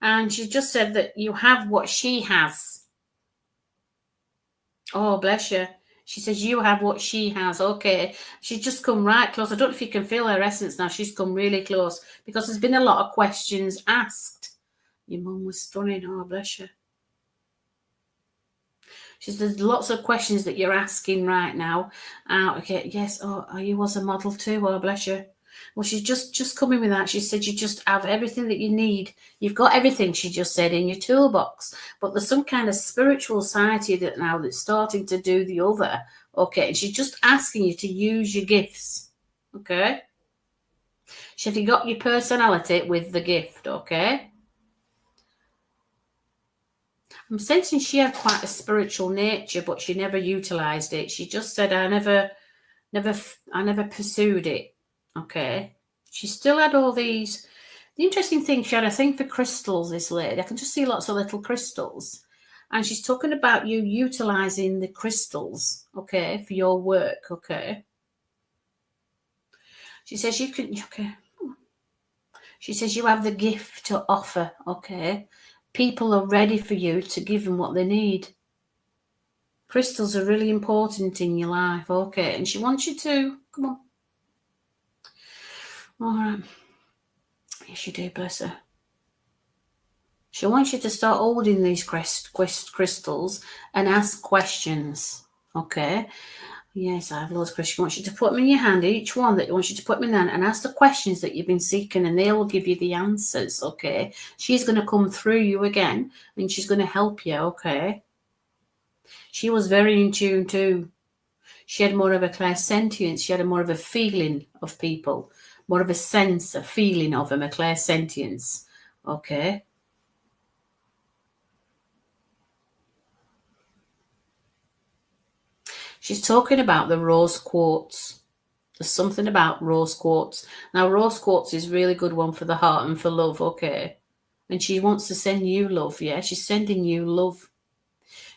Speaker 1: And she just said that you have what she has. Oh, bless you. She says you have what she has. Okay. She's just come right close. I don't know if you can feel her essence now. She's come really close because there's been a lot of questions asked. Your mum was stunning. Oh, bless you. She says there's lots of questions that you're asking right now. Okay, yes. Oh, you was a model too. Oh, bless you. Well, she's just coming with that. She said you just have everything that you need. You've got everything, she just said, in your toolbox. But there's some kind of spiritual side to you that now that's starting to do the other. Okay, and she's just asking you to use your gifts. Okay? She said you got your personality with the gift. Okay? I'm sensing she had quite a spiritual nature, but she never utilized it. She just said, I never pursued it. Okay. She still had all these. The interesting thing, she had a thing for crystals, this lady. I can just see lots of little crystals. And she's talking about you utilizing the crystals, okay, for your work, okay. She says you can, okay. She says you have the gift to offer, okay. People are ready for you to give them what they need. Crystals are really important in your life, okay. And she wants you to, come on. All right. Yes, you do, bless her. She wants you to start holding these crystals and ask questions, okay? Yes, I have loads of questions. She wants you to put them in your hand, each one that wants you to put them in there, and ask the questions that you've been seeking, and they will give you the answers, okay? She's going to come through you again, and she's going to help you, okay? She was very in tune too. She had more of a clairsentience. She had more of a feeling of people, more of a sense, a feeling of them, a clairsentience, okay? She's talking about the rose quartz. There's something about rose quartz. Now, rose quartz is a really good one for the heart and for love, okay? And she wants to send you love, yeah? She's sending you love.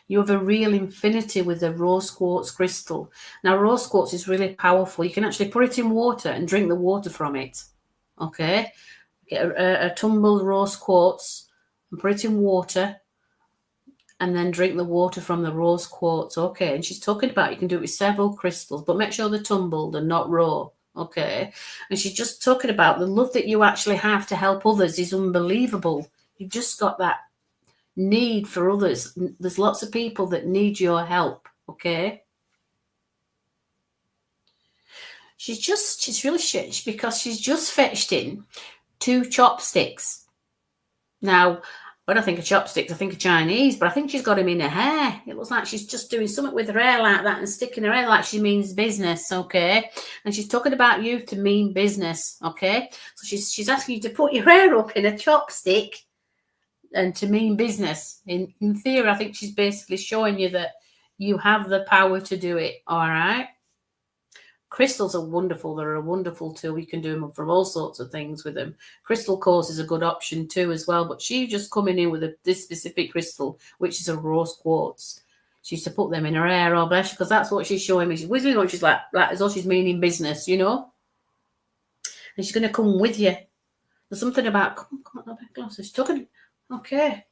Speaker 1: You have a real infinity with the rose quartz crystal. Now, rose quartz is really powerful. You can actually put it in water and drink the water from it, okay? Get a tumbled rose quartz and put it in water and then drink the water from the rose quartz, okay? And she's talking about you can do it with several crystals, but make sure they're tumbled and not raw, okay? And she's just talking about the love that you actually have to help others is unbelievable. You've just got that need for others. There's lots of people that need your help, okay? She's really shit because she's just fetched in 2 chopsticks. Now, when I think of chopsticks, I think of Chinese, but I think she's got them in her hair. It looks like she's just doing something with her hair like that and sticking her hair like she means business, okay? And she's talking about you to mean business, okay? So she's asking you to put your hair up in a chopstick and to mean business. In theory, I think she's basically showing you that you have the power to do it, all right? Crystals are wonderful. They're a wonderful tool. You can do them for all sorts of things with them. Crystal course is a good option too as well, but she's just coming in with this specific crystal, which is a rose quartz. She used to put them in her hair, oh bless, because that's what she's showing me. She's whistling on, she's like as though she's meaning business, you know? And she's going to come with you. There's something about, come on, glasses. She's talking, okay.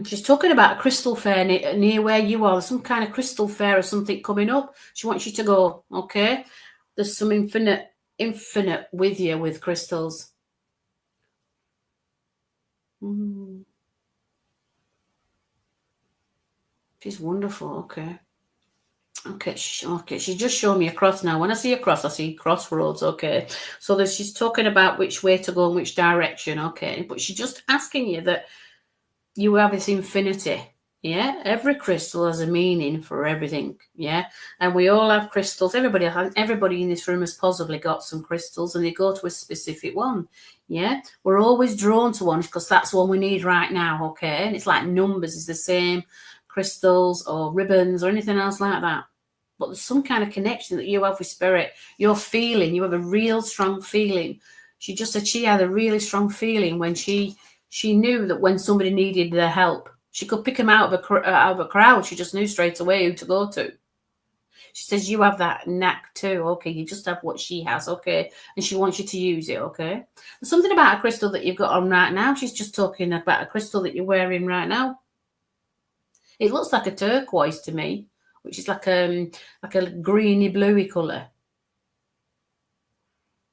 Speaker 1: She's talking about a crystal fair near where you are. There's some kind of crystal fair or something coming up. She wants you to go, okay? There's some infinite with you with crystals. She's wonderful, okay. Okay, she's just showing me a cross now. When I see a cross, I see crossroads, okay? So she's talking about which way to go and which direction, okay? But she's just asking you that you have this infinity, yeah? Every crystal has a meaning for everything, yeah? And we all have crystals. Everybody in this room has possibly got some crystals, and they go to a specific one, yeah? We're always drawn to one because that's one we need right now, okay? And it's like numbers is the same, crystals or ribbons or anything else like that. But there's some kind of connection that you have with spirit. You're feeling, you have a real strong feeling. She just said she had a really strong feeling when she knew that when somebody needed their help, she could pick them out of a crowd. She just knew straight away who to go to. She says you have that knack too. Okay, you just have what she has, okay? And she wants you to use it, okay? There's something about a crystal that you've got on right now. She's just talking about a crystal that you're wearing right now. It looks like a turquoise to me. which is like a greeny bluey colour.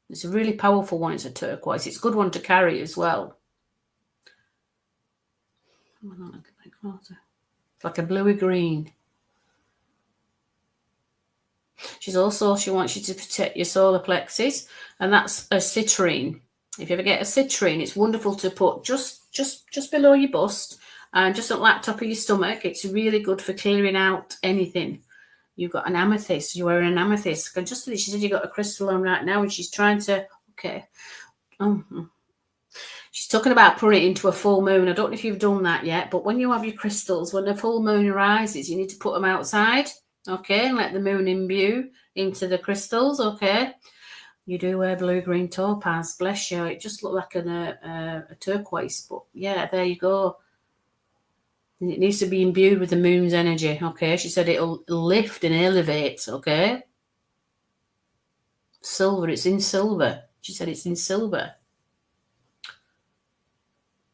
Speaker 1: It's a really powerful one. It's a turquoise. It's a good one to carry as well. It's like a bluey green. She wants you to protect your solar plexus, and that's a citrine. If you ever get a citrine, it's wonderful to put just below your bust and just at the top of your stomach. It's really good for clearing out anything. You've got an amethyst. You wear an amethyst. And just she said you got a crystal on right now, and she's trying to. Okay. She's talking about putting it into a full moon. I don't know if you've done that yet, but when you have your crystals, when the full moon rises, you need to put them outside, okay, and let the moon imbue into the crystals, okay. You do wear blue-green topaz, bless you. It just looked like a turquoise, but yeah, there you go. It needs to be imbued with the moon's energy, okay. She said it'll lift and elevate, okay. Silver, it's in silver. She said it's in silver.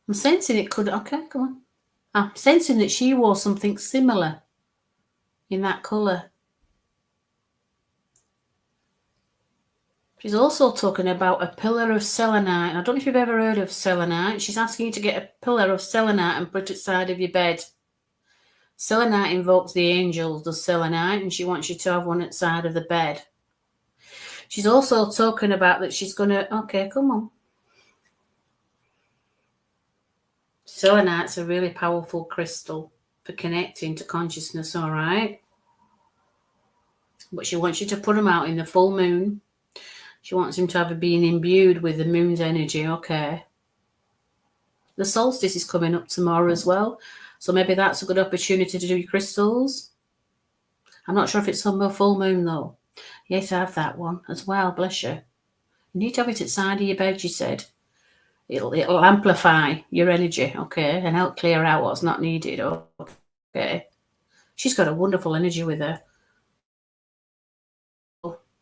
Speaker 1: I'm sensing it could, okay, come on. I'm sensing that she wore something similar in that colour. She's also talking about a pillar of selenite. I don't know if you've ever heard of selenite. She's asking you to get a pillar of selenite and put it side of your bed. Selenite invokes the angels, the selenite, and she wants you to have one at the side of the bed. She's also talking about that she's going to, okay, come on. Selenite's a really powerful crystal for connecting to consciousness, all right? But she wants you to put them out in the full moon. She wants him to have being imbued with the moon's energy, okay? The solstice is coming up tomorrow as well, so maybe that's a good opportunity to do your crystals. I'm not sure if it's on the full moon, though. Yes, I have that one as well, bless you. You need to have it at the side of your bed, you said. It'll amplify your energy, okay, and help clear out what's not needed, okay. She's got a wonderful energy with her.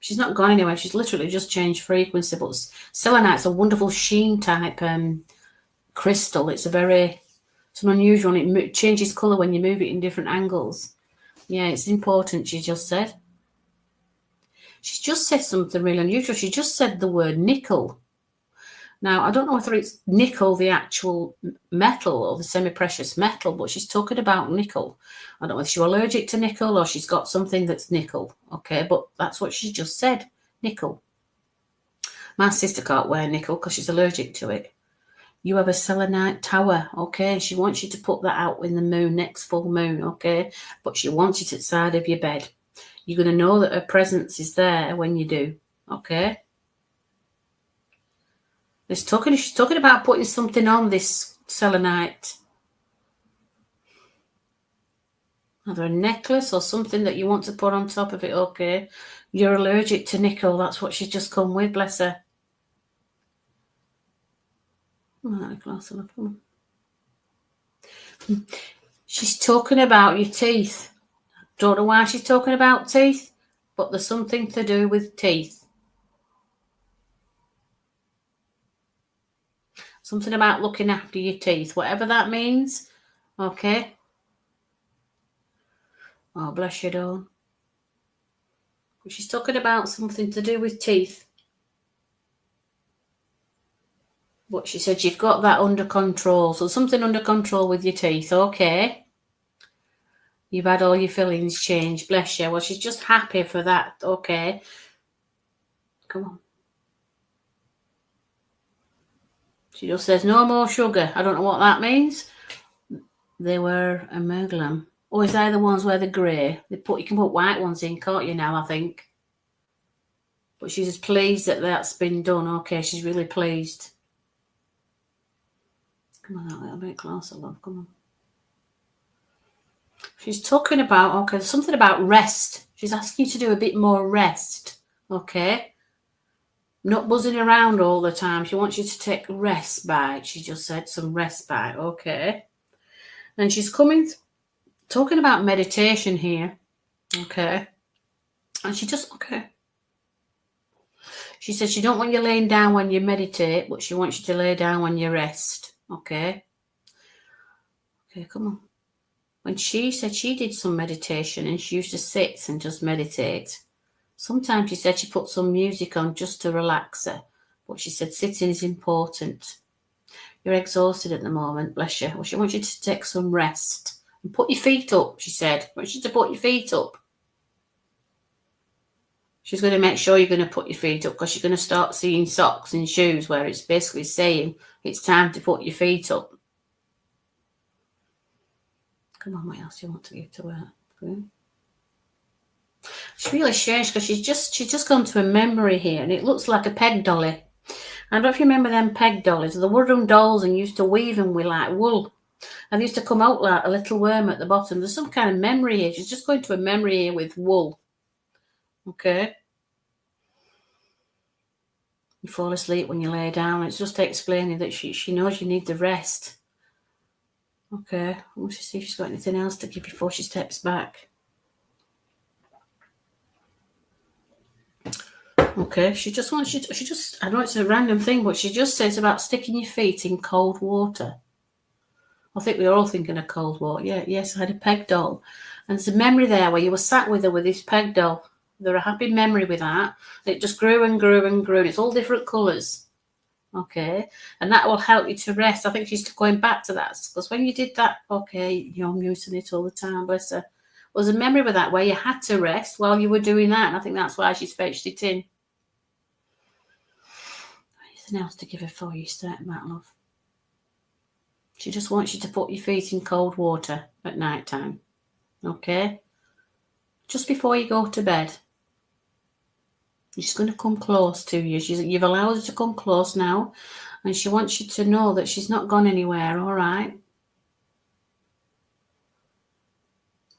Speaker 1: She's not gone anywhere. She's literally just changed frequency. But selenite's a wonderful sheen type crystal. It's an unusual one. It changes colour when you move it in different angles. Yeah, it's important, she just said. She's just said something really unusual. She just said the word nickel. Now, I don't know whether it's nickel, the actual metal, or the semi-precious metal, but she's talking about nickel. I don't know if she's allergic to nickel or she's got something that's nickel, okay? But that's what she just said, nickel. My sister can't wear nickel because she's allergic to it. You have a selenite tower, okay? She wants you to put that out in the moon, next full moon, okay? But she wants it at the side of your bed. You're going to know that her presence is there when you do, okay? She's talking about putting something on this selenite. Either a necklace or something that you want to put on top of it, okay? You're allergic to nickel. That's what she's just come with, bless her. She's talking about your teeth. Don't know why she's talking about teeth, but there's something to do with teeth. Something about looking after your teeth, whatever that means. Okay. Oh, bless you, Dawn. She's talking about something to do with teeth. But she said you've got that under control. So something under control with your teeth, okay. You've had all your fillings changed, bless you. Well, she's just happy for that, okay. Come on. She just says, no more sugar. I don't know what that means. They were amalgam. Or is they the ones where they're grey? You can put white ones in, can't you now, I think. But she's just pleased that that's been done. Okay, she's really pleased. Come on, that little bit closer, love. Come on. She's talking about, okay, something about rest. She's asking you to do a bit more rest, okay? Not buzzing around all the time. She wants you to take rest back. She just said some rest back, okay? And she's talking about meditation here, okay? And she just, okay. She said she don't want you laying down when you meditate, but she wants you to lay down when you rest, okay? Okay, come on. when she said she did some meditation and she used to sit and just meditate. Sometimes she said she put some music on just to relax her, but she said sitting is important. You're exhausted at the moment, bless you. Well, she wants you to take some rest and put your feet up, she said. She wants you to put your feet up. She's going to make sure you're going to put your feet up because you're going to start seeing socks and shoes where it's basically saying it's time to put your feet up. Come on, what else do you want to give to her? Okay. It's really strange because she's just gone to a memory here and it looks like a peg dolly. I don't know if you remember them peg dollies, the wooden dolls, and used to weave them with like wool. And they used to come out like a little worm at the bottom. There's some kind of memory here. She's just going to a memory here with wool. Okay. You fall asleep when you lay down. It's just explaining that she knows you need the rest. Okay. Let's see if she's got anything else to give before she steps back. Okay, she just wants you to, I know it's a random thing, but she just says about sticking your feet in cold water. I think we were all thinking of cold water. Yeah, yes, I had a peg doll. And there's a memory there where you were sat with her with this peg doll. There's a happy memory with that. It just grew and grew and grew. It's all different colours. Okay, and that will help you to rest. I think she's going back to that because when you did that, okay, I'm using it all the time, bless her. There was a memory with that where you had to rest while you were doing that. And I think that's why she's fetched it in. Anything else to give her before you start that, love? She just wants you to put your feet in cold water at night time. Okay? Just before you go to bed. She's going to come close to you. You've allowed her to come close now. And she wants you to know that she's not gone anywhere, all right?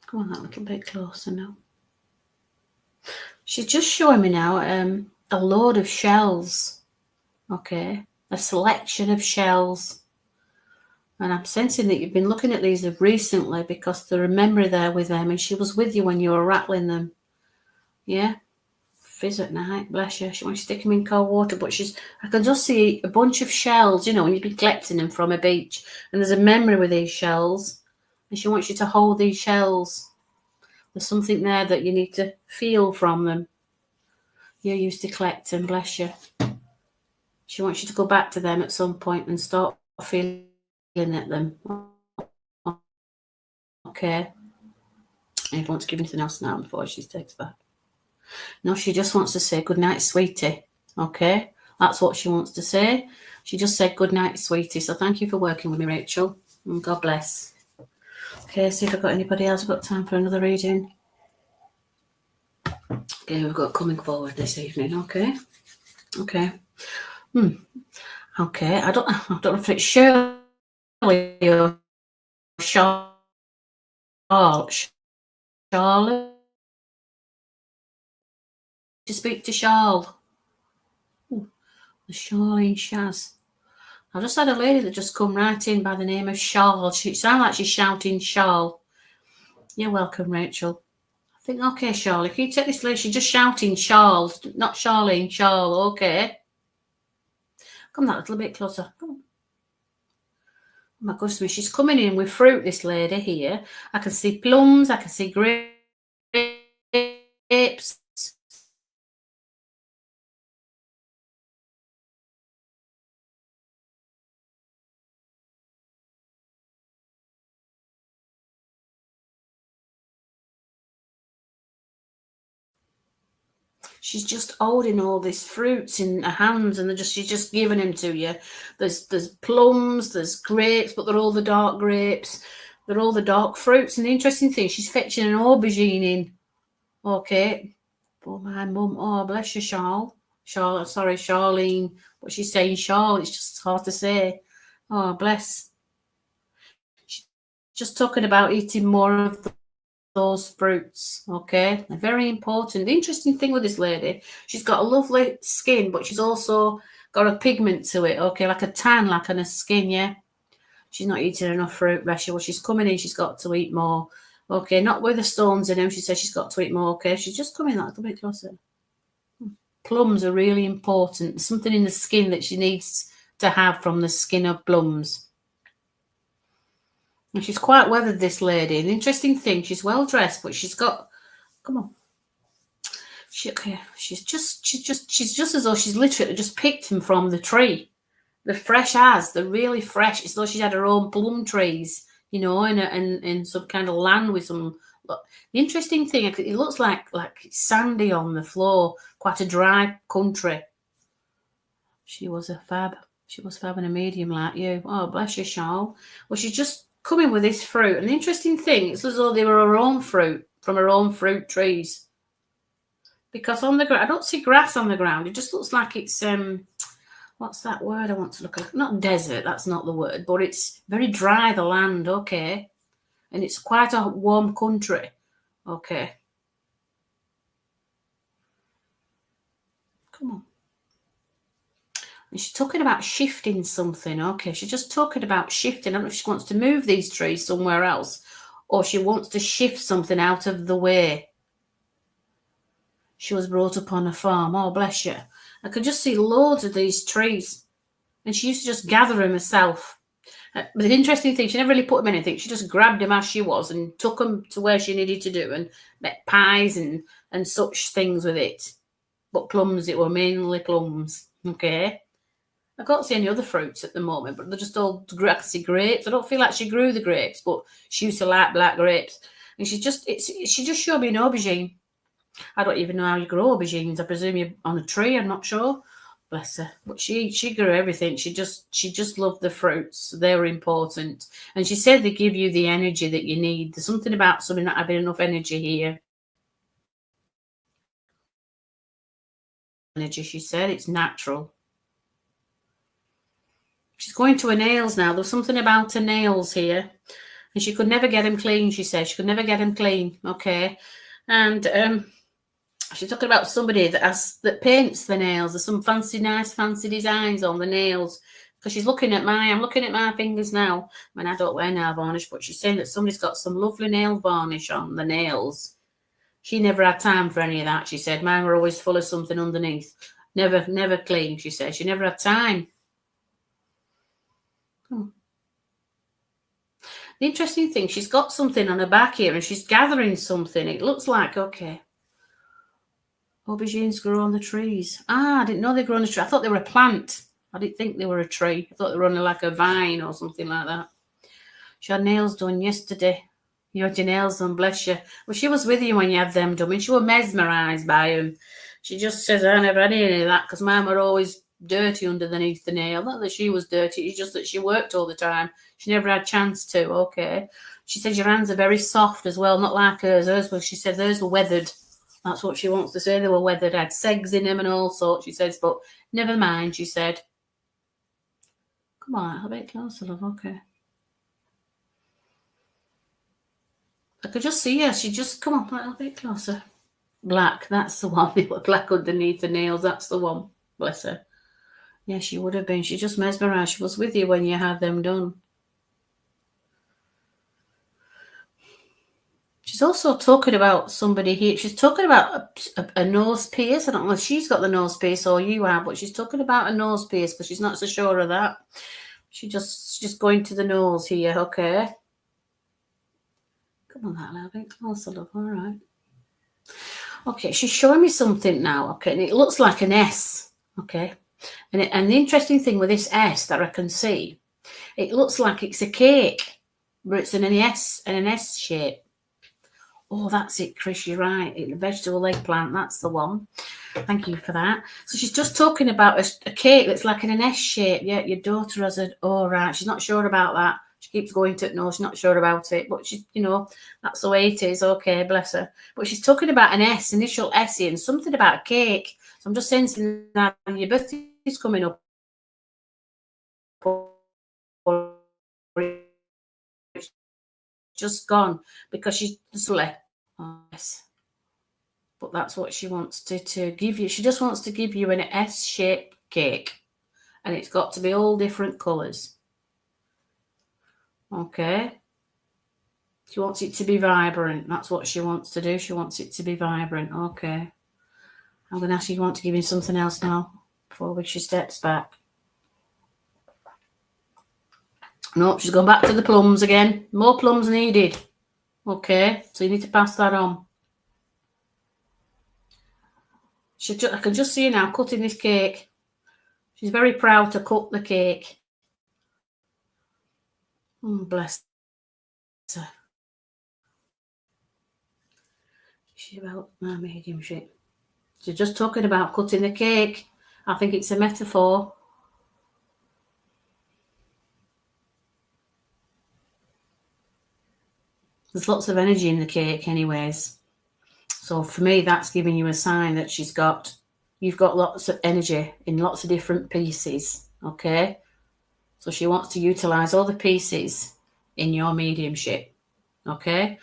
Speaker 1: Come on, that little bit closer now. She's just showing me now a load of shells. Okay? A selection of shells. And I'm sensing that you've been looking at these recently because there's a memory there with them. And she was with you when you were rattling them. Yeah? Fizz at night, bless you. She wants you to stick them in cold water, but I can just see a bunch of shells, when you've been collecting them from a beach, and there's a memory with these shells, and she wants you to hold these shells. There's something there that you need to feel from them. You used to collect them, bless you. She wants you to go back to them at some point and start feeling at them. Okay. And if you want to give anything else now before she takes back. No, she just wants to say good night, sweetie. Okay, that's what she wants to say. She just said good night, sweetie. So thank you for working with me, Rachel. And God bless. Okay, see if I've got anybody else. I've got time for another reading. Okay, we've got coming forward this evening. Okay. Okay. Okay. I don't know if it's Shirley or Charlotte. To speak to Charles. The Charlene Shaz. I just had a lady that just come right in by the name of Charles. She sounded like she's shouting Charles. You're welcome, Rachel. I think, okay, Charlie, can you take this lady? She's just shouting Charles, not Charlene, Charles, okay. Come that little bit closer. Come on. Oh my goodness me, she's coming in with fruit, this lady here. I can see plums, I can see grapes. She's just holding all these fruits in her hands, and she's just giving them to you. There's plums, there's grapes, but they're all the dark grapes. They're all the dark fruits. And the interesting thing, she's fetching an aubergine in. Okay. For my mum. Oh, bless you, Charlene. What she's saying, Charles. It's just hard to say. Oh, bless. She's just talking about eating more of those fruits. Okay, they're very important. The interesting thing with this lady, she's got a lovely skin, but she's also got a pigment to it. Okay, like a tan, like on her skin. Yeah, she's not eating enough fruit, Rachel. Well, she's coming in, she's got to eat more. Okay, not with the stones in them. She says she's got to eat more. Okay, she's just coming that little bit closer. Plums are really important. There's something in the skin that she needs to have from the skin of plums. And she's quite weathered, this lady. An interesting thing, she's well dressed, but she's got, come on. She's just as though she's literally just picked them from the tree. The fresh as, the really fresh. It's as though she's had her own plum trees, you know, in some kind of land with some. Look, the interesting thing, it looks like it's sandy on the floor, quite a dry country. She was fab and a medium like you. Oh, bless you, Charles. Well, she's just coming with this fruit. And the interesting thing, it's as though they were her own fruit from her own fruit trees. Because on the ground, I don't see grass on the ground. It just looks like it's what's that word I want to look at? Not desert, that's not the word, but it's very dry, the land, okay. And it's quite a warm country, okay. Come on. And she's talking about shifting something, okay. She's just talking about shifting. I don't know if she wants to move these trees somewhere else or she wants to shift something out of the way. She was brought up on a farm. Oh, bless you. I could just see loads of these trees. And she used to just gather them herself. But the interesting thing, she never really put them in anything. She just grabbed them as she was and took them to where she needed to do and made pies and such things with it. But plums, it were mainly plums. Okay. I can't see any other fruits at the moment, but they're just all, I can see grapes. I don't feel like she grew the grapes, but she used to like black grapes. And she just showed me an aubergine. I don't even know how you grow aubergines. I presume you're on a tree. I'm not sure. Bless her. But she grew everything. She just loved the fruits. They were important. And she said they give you the energy that you need. There's something about something not having enough energy here. Energy, she said. It's natural. She's going to her nails now. There's something about her nails here. And she could never get them clean, she said. She could never get them clean. Okay. And she's talking about somebody that paints the nails. There's some nice fancy designs on the nails. Because I'm looking at my fingers now. I mean, I don't wear nail varnish, but she's saying that somebody's got some lovely nail varnish on the nails. She never had time for any of that, she said. Mine were always full of something underneath. Never clean, she said. She never had time. The interesting thing, she's got something on her back here and she's gathering something. It looks like, okay. Aubergines grow on the trees. I didn't know they grow on a tree. I thought they were a plant. I didn't think they were a tree. I thought they were on like a vine or something like that. She had nails done yesterday. You had your nails done, bless you. Well, she was with you when you had them done. And she was mesmerised by them. She just says, I never had any of that because mine were always dirty underneath the nail. Not that she was dirty. It's just that she worked all the time. She never had a chance to, okay. She said your hands are very soft as well, not like hers. She said hers were weathered. That's what she wants to say. They were weathered, had segs in them and all sorts, she says, but never mind, she said. Come on, a bit closer, love, okay. I could just see her. She just, come on, a little bit closer. Black, that's the one. They were black underneath the nails, that's the one. Bless her. Yeah, she would have been. She just mesmerised. She was with you when you had them done. She's also talking about somebody here. She's talking about a nose pierce. I don't know if she's got the nose pierce or you have, but she's talking about a nose pierce because she's not so sure of that. She's just going to the nose here, okay? Come on, that little bit closer, love. All right. Okay, she's showing me something now, okay? And it looks like an S, okay? And the interesting thing with this S that I can see, it looks like it's a cake, but it's in an S shape. Oh, that's it, Chris, you're right. It's a vegetable eggplant, that's the one. Thank you for that. So she's just talking about a cake that's like in an S shape. Yeah, your daughter has a, oh, right. She's not sure about that. She keeps going to it. No, she's not sure about it. But she's, that's the way it is. Okay, bless her. But she's talking about an S, initial S and something about a cake. So I'm just sensing that your birthday is coming up. It's just gone because she's just left. Yes. But that's what she wants to give you. She just wants to give you an S-shaped cake. And it's got to be all different colours. Okay. She wants it to be vibrant. That's what she wants to do. She wants it to be vibrant. Okay. I'm going to ask you want to give me something else now before she steps back. No, she's gone back to the plums again. More plums needed. Okay, so you need to pass that on. I can just see her now cutting this cake. She's very proud to cut the cake. Bless her. She's about my mediumship. She's just talking about cutting the cake. I think it's a metaphor. There's lots of energy in the cake anyways. So for me, that's giving you a sign that you've got lots of energy in lots of different pieces, okay? So she wants to utilize all the pieces in your mediumship, okay?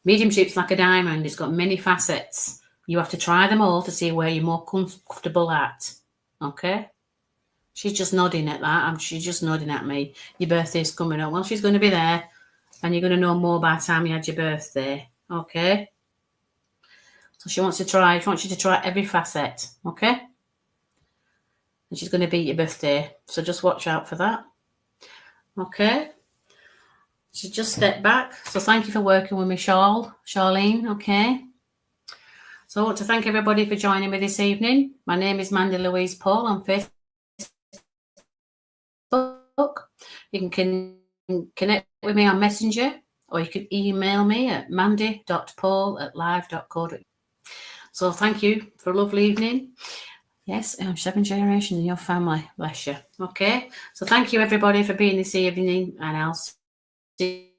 Speaker 1: Mediumship's like a diamond. It's got many facets. You have to try them all to see where you're more comfortable at, okay? She's just nodding at that. She's just nodding at me. Your birthday's coming up. Well, she's going to be there, and you're going to know more by the time you had your birthday, okay? So she wants you to try every facet, okay? And she's going to be your birthday, so just watch out for that, okay? She just stepped back. So thank you for working with me, Charlene, okay? So I want to thank everybody for joining me this evening. My name is Mandy Louise Paul on Facebook. You can connect with me on Messenger, or you can email me at mandy.paul@live.co.uk. So thank you for a lovely evening. Yes, 7 generations in your family. Bless you. Okay. So thank you, everybody, for being this evening, and I'll see